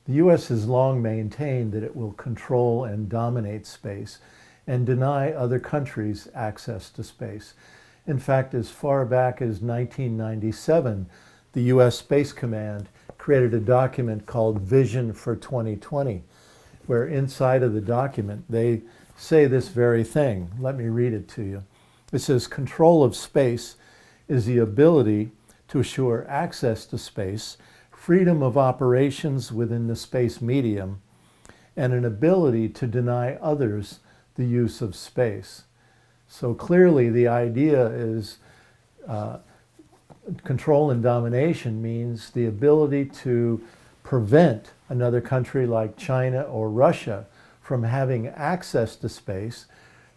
The U.S. has long maintained that it will control and dominate space and deny other countries access to space. In fact, as far back as 1997, the U.S. Space Command created a document called Vision for 2020, where inside of the document they say this very thing. Let me read it to you. It says, control of space is the ability to assure access to space, freedom of operations within the space medium, and an ability to deny others the use of space. So clearly the idea is control and domination means the ability to prevent another country like China or Russia from having access to space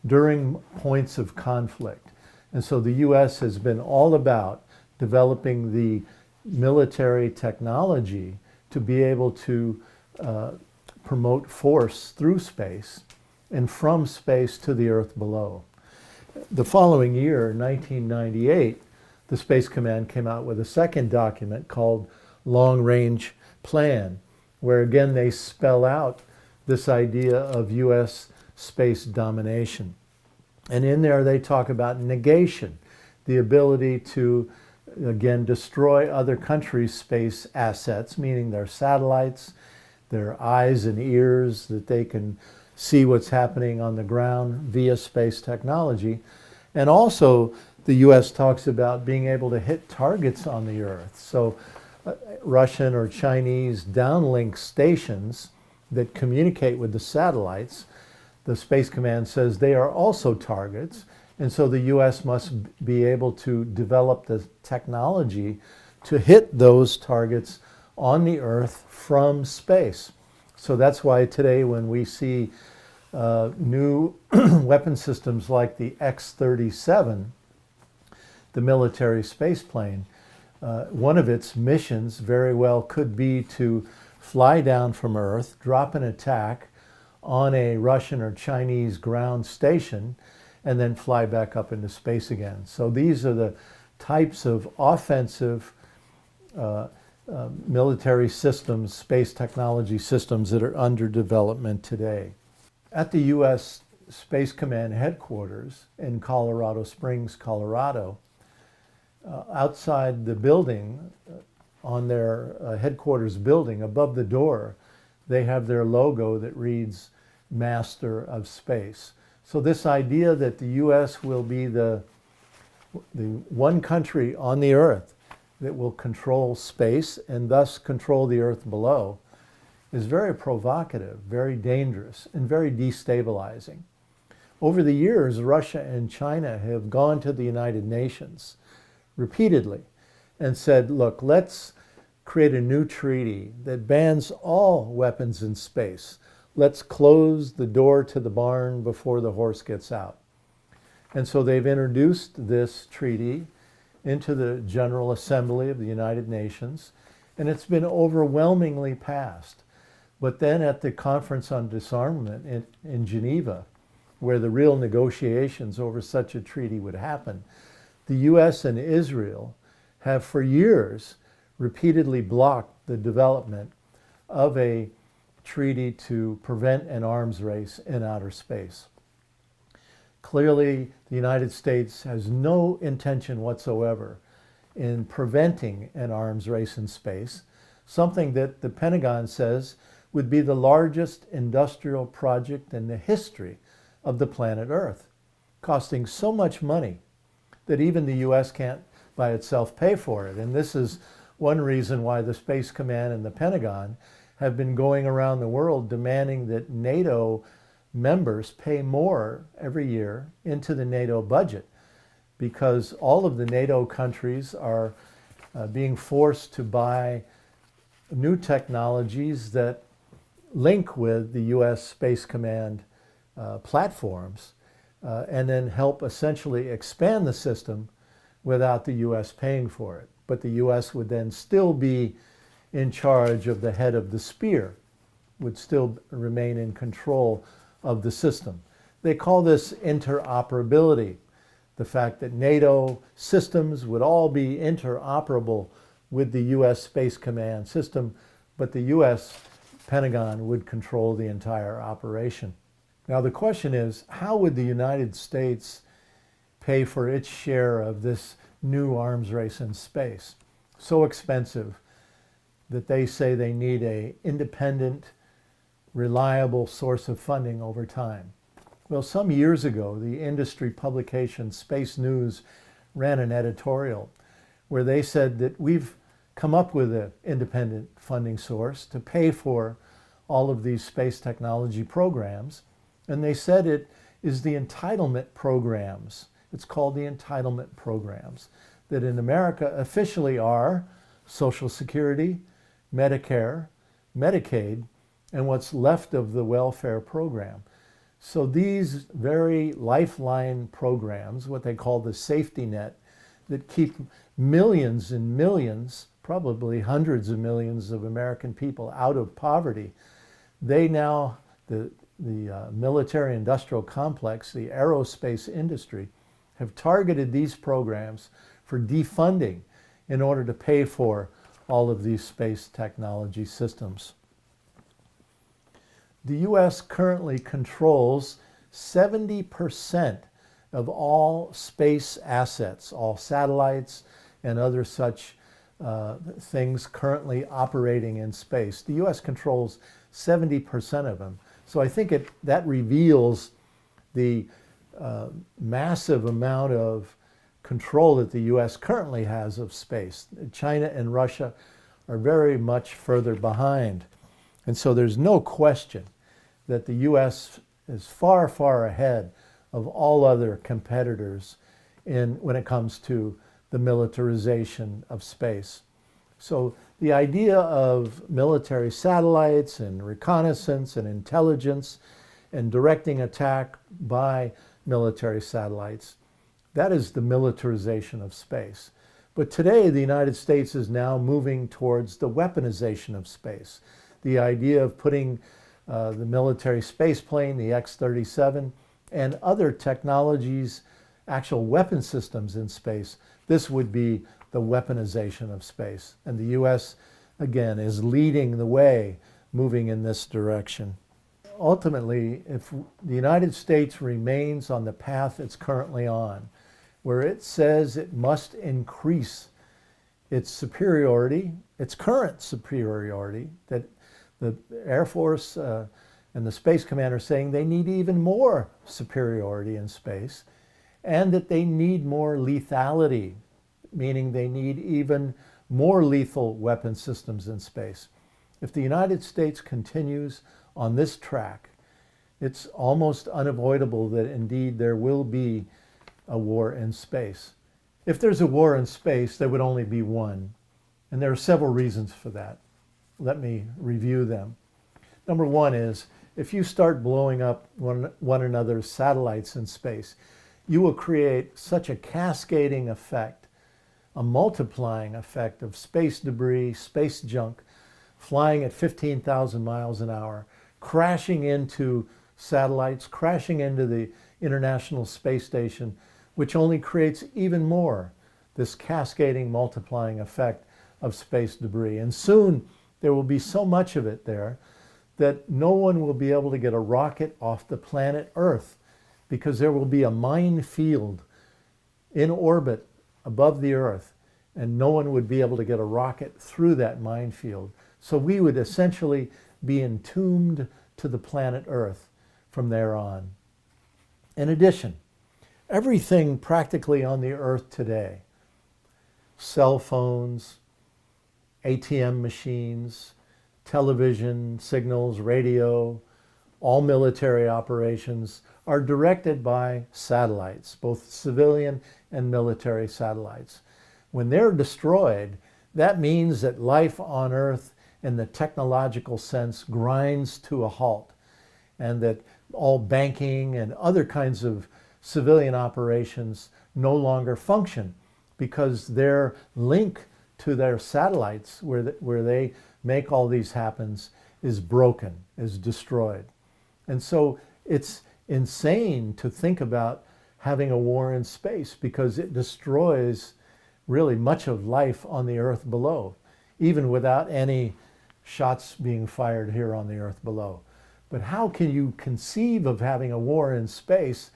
during points of conflict. And so the U.S. has been all about developing the military technology to be able to promote force through space and from space to the Earth below. The following year, 1998, the Space Command came out with a second document called Long Range Plan, where again they spell out this idea of U.S. space domination. And in there they talk about negation, the ability to, again, destroy other countries' space assets, meaning their satellites, their eyes and ears, that they can see what's happening on the ground via space technology. And also the U.S. talks about being able to hit targets on the Earth. So Russian or Chinese downlink stations that communicate with the satellites, the Space Command says they are also targets, and so the U.S. must be able to develop the technology to hit those targets on the Earth from space. So that's why today when we see new weapon systems like the X-37, the military space plane, one of its missions very well could be to fly down from Earth, drop an attack on a Russian or Chinese ground station, and then fly back up into space again. So these are the types of offensive military systems, space technology systems that are under development today. At the U.S. Space Command headquarters in Colorado Springs, Colorado, outside the building, on their headquarters building, above the door, they have their logo that reads Master of Space. So this idea that the U.S. will be the one country on the Earth that will control space and thus control the Earth below is very provocative, very dangerous, and very destabilizing. Over the years, Russia and China have gone to the United Nations repeatedly and said, look, let's create a new treaty that bans all weapons in space. Let's close the door to the barn before the horse gets out. And so they've introduced this treaty into the General Assembly of the United Nations, and it's been overwhelmingly passed. But then at the Conference on Disarmament in Geneva, where the real negotiations over such a treaty would happen, the U.S. and Israel have for years repeatedly blocked the development of a treaty to prevent an arms race in outer space. Clearly, the United States has no intention whatsoever in preventing an arms race in space, something that the Pentagon says would be the largest industrial project in the history of the planet Earth, costing so much money that even the U.S. can't by itself pay for it. And this is one reason why the Space Command and the Pentagon have been going around the world demanding that NATO members pay more every year into the NATO budget, because all of the NATO countries are being forced to buy new technologies that link with the U.S. Space Command platforms and then help essentially expand the system without the U.S. paying for it. But the U.S. would then still be in charge of the head of the spear, would still remain in control of the system. They call this interoperability, the fact that NATO systems would all be interoperable with the U.S. Space Command system, but the U.S. Pentagon would control the entire operation. Now the question is, how would the United States pay for its share of this new arms race in space? So expensive that they say they need an independent, reliable source of funding over time. Well, some years ago, the industry publication Space News ran an editorial where they said that we've come up with an independent funding source to pay for all of these space technology programs. And they said it is the entitlement programs. It's called the entitlement programs that in America officially are Social Security, Medicare, Medicaid, and what's left of the welfare program. So these very lifeline programs, what they call the safety net, that keep millions and millions, probably hundreds of millions of American people out of poverty, they now, the military industrial complex, the aerospace industry, have targeted these programs for defunding in order to pay for all of these space technology systems. The U.S. currently controls 70% of all space assets, all satellites and other such things currently operating in space. The U.S. controls 70% of them. So I think that reveals the massive amount of control that the U.S. currently has of space. China and Russia are very much further behind. And so there's no question that the U.S. is far, far ahead of all other competitors when it comes to the militarization of space. So the idea of military satellites and reconnaissance and intelligence and directing attack by military satellites, that is the militarization of space. But today, the United States is now moving towards the weaponization of space. The idea of putting the military space plane, the X-37, and other technologies, actual weapon systems in space, this would be the weaponization of space. And the U.S., again, is leading the way, moving in this direction. Ultimately, if the United States remains on the path it's currently on, where it says it must increase its superiority, its current superiority, that the Air Force and the Space Command are saying they need even more superiority in space, and that they need more lethality, meaning they need even more lethal weapon systems in space. If the United States continues on this track, it's almost unavoidable that indeed there will be a war in space. If there's a war in space, there would only be one. And there are several reasons for that. Let me review them. Number one is, if you start blowing up one another's satellites in space, you will create such a cascading effect, a multiplying effect of space debris, space junk, flying at 15,000 miles an hour, crashing into satellites, crashing into the International Space Station, which only creates even more this cascading, multiplying effect of space debris. And soon there will be so much of it there that no one will be able to get a rocket off the planet Earth, because there will be a minefield in orbit above the Earth, and no one would be able to get a rocket through that minefield. So we would essentially be entombed to the planet Earth from there on. In addition, everything practically on the Earth today, cell phones, ATM machines, television, signals, radio, all military operations are directed by satellites, both civilian and military satellites. When they're destroyed, that means that life on Earth in the technological sense grinds to a halt, and that all banking and other kinds of civilian operations no longer function because their link to their satellites where they make all these happens is broken, is destroyed. And so it's insane to think about having a war in space, because it destroys really much of life on the Earth below, even without any shots being fired here on the earth below. But how can you conceive of having a war in space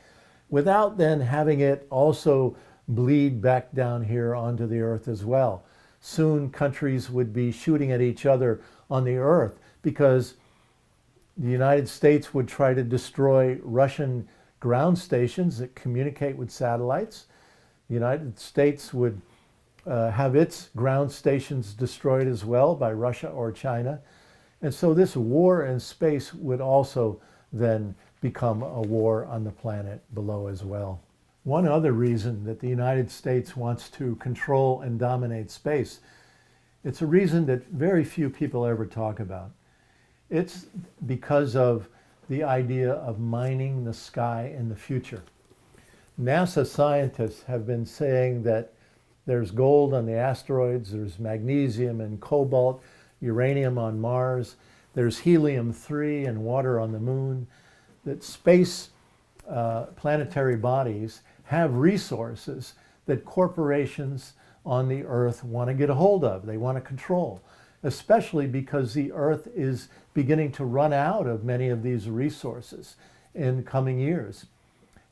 without then having it also bleed back down here onto the earth as well? Soon countries would be shooting at each other on the earth because the United States would try to destroy Russian ground stations that communicate with satellites. The United States would have its ground stations destroyed as well by Russia or China. And so this war in space would also then become a war on the planet below as well. One other reason that the United States wants to control and dominate space, it's a reason that very few people ever talk about. It's because of the idea of mining the sky in the future. NASA scientists have been saying that there's gold on the asteroids, there's magnesium and cobalt, uranium on Mars, there's helium-3 and water on the moon, that space planetary bodies have resources that corporations on the Earth want to get a hold of, they want to control, especially because the Earth is beginning to run out of many of these resources in coming years.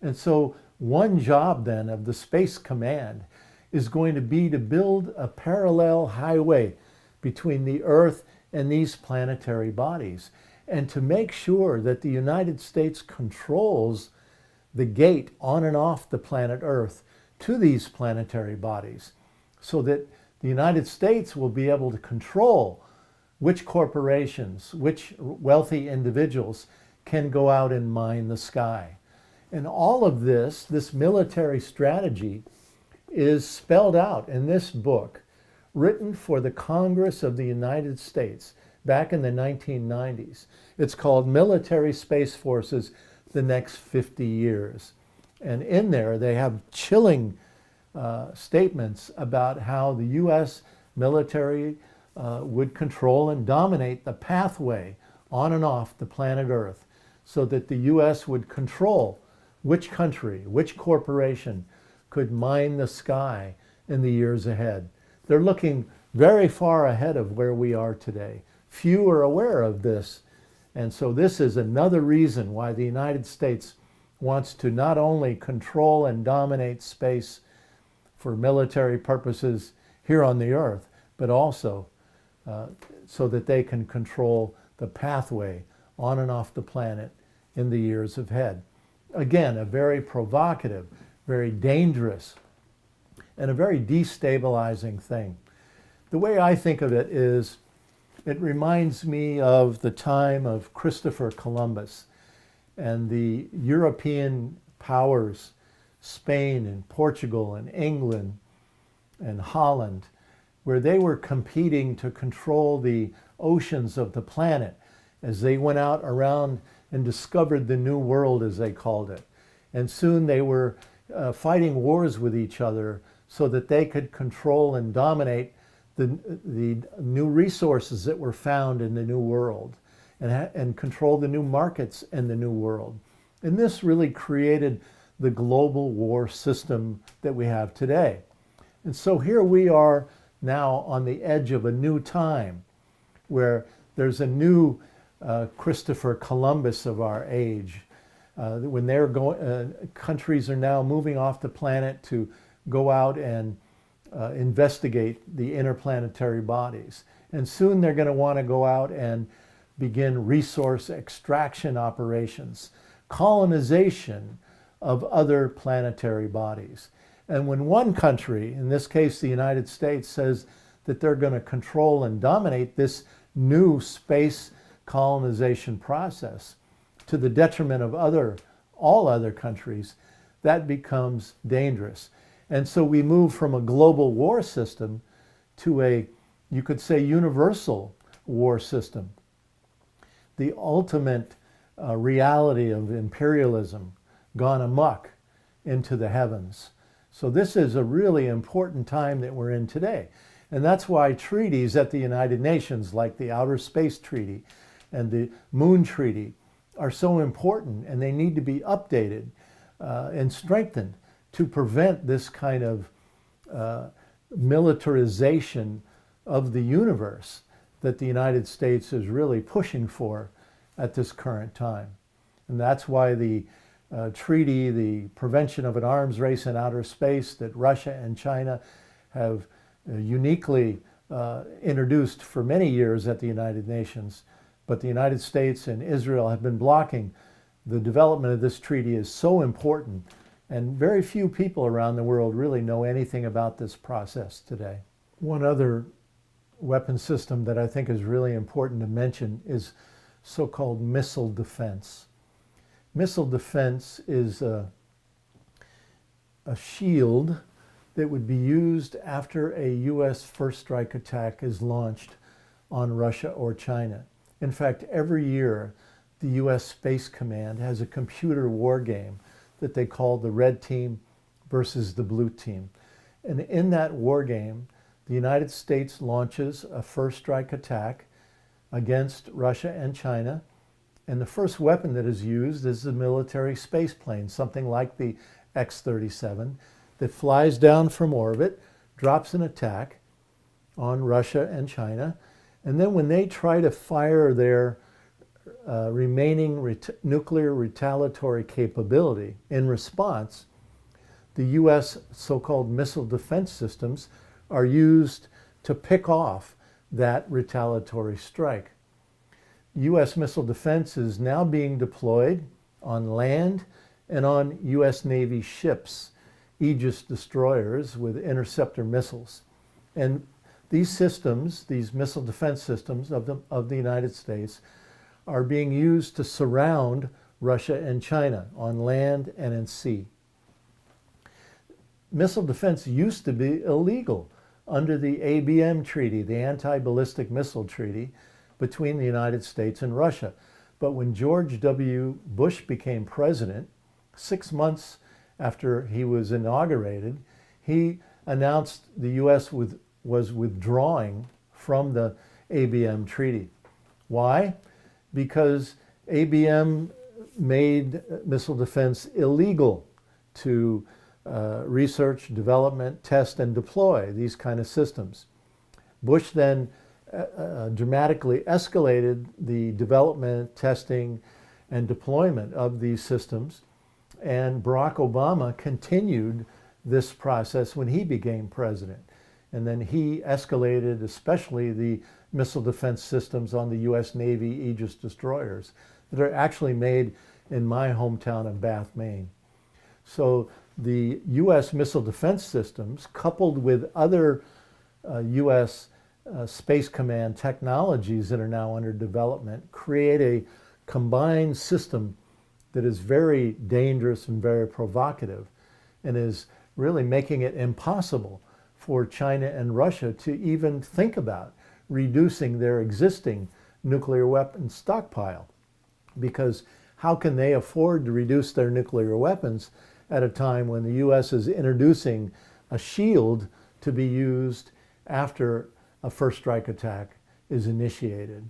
And so one job then of the Space Command is going to be to build a parallel highway between the Earth and these planetary bodies, and to make sure that the United States controls the gate on and off the planet Earth to these planetary bodies, so that the United States will be able to control which corporations, which wealthy individuals can go out and mine the sky. And all of this military strategy is spelled out in this book, written for the Congress of the United States back in the 1990s. It's called Military Space Forces, the Next 50 Years. And in there, they have chilling statements about how the U.S. military would control and dominate the pathway on and off the planet Earth, so that the U.S. would control which country, which corporation could mine the sky in the years ahead. They're looking very far ahead of where we are today. Few are aware of this. And so this is another reason why the United States wants to not only control and dominate space for military purposes here on the Earth, but also so that they can control the pathway on and off the planet in the years ahead. Again, a very provocative, very dangerous, and a very destabilizing thing. The way I think of it is, it reminds me of the time of Christopher Columbus and the European powers, Spain and Portugal and England and Holland, where they were competing to control the oceans of the planet as they went out around and discovered the New World, as they called it. And soon they were fighting wars with each other so that they could control and dominate the new resources that were found in the New World, and control the new markets in the New World. And this really created the global war system that we have today. And so here we are now on the edge of a new time, where there's a new Christopher Columbus of our age. When they're going, countries are now moving off the planet to go out and investigate the interplanetary bodies. And soon they're going to want to go out and begin resource extraction operations, colonization of other planetary bodies. And when one country, in this case the United States, says that they're going to control and dominate this new space colonization process to the detriment of all other countries, that becomes dangerous. And so we move from a global war system to a, you could say, universal war system. The ultimate reality of imperialism gone amok into the heavens. So this is a really important time that we're in today. And that's why treaties at the United Nations, like the Outer Space Treaty and the Moon Treaty, are so important, and they need to be updated and strengthened to prevent this kind of militarization of the universe that the United States is really pushing for at this current time. And that's why the treaty, the Prevention of an Arms Race in Outer Space that Russia and China have uniquely introduced for many years at the United Nations, but the United States and Israel have been blocking the development of this treaty is so important, and very few people around the world really know anything about this process today. One other weapon system that I think is really important to mention is so-called missile defense. Missile defense is a shield that would be used after a U.S. first strike attack is launched on Russia or China. In fact, every year, the U.S. Space Command has a computer war game that they call the Red Team versus the Blue Team. And in that war game, the United States launches a first strike attack against Russia and China. And the first weapon that is used is the military space plane, something like the X-37, that flies down from orbit, drops an attack on Russia and China. And then when they try to fire their remaining nuclear retaliatory capability in response, the U.S. so-called missile defense systems are used to pick off that retaliatory strike. U.S. missile defense is now being deployed on land and on U.S. Navy ships, Aegis destroyers with interceptor missiles. And these systems, these missile defense systems of the United States, are being used to surround Russia and China on land and in sea. Missile defense used to be illegal under the ABM treaty, the Anti-Ballistic Missile Treaty, between the United States and Russia. But when George W. Bush became president, 6 months after he was inaugurated, he announced the U.S. was withdrawing from the ABM treaty. Why? Because ABM made missile defense illegal to research, development, test, and deploy these kind of systems. Bush then dramatically escalated the development, testing, and deployment of these systems, and Barack Obama continued this process when he became president. And then he escalated especially the missile defense systems on the U.S. Navy Aegis destroyers that are actually made in my hometown of Bath, Maine. So the U.S. missile defense systems, coupled with other U.S. Space Command technologies that are now under development, create a combined system that is very dangerous and very provocative, and is really making it impossible for China and Russia to even think about reducing their existing nuclear weapon stockpile. Because how can they afford to reduce their nuclear weapons at a time when the U.S. is introducing a shield to be used after a first strike attack is initiated?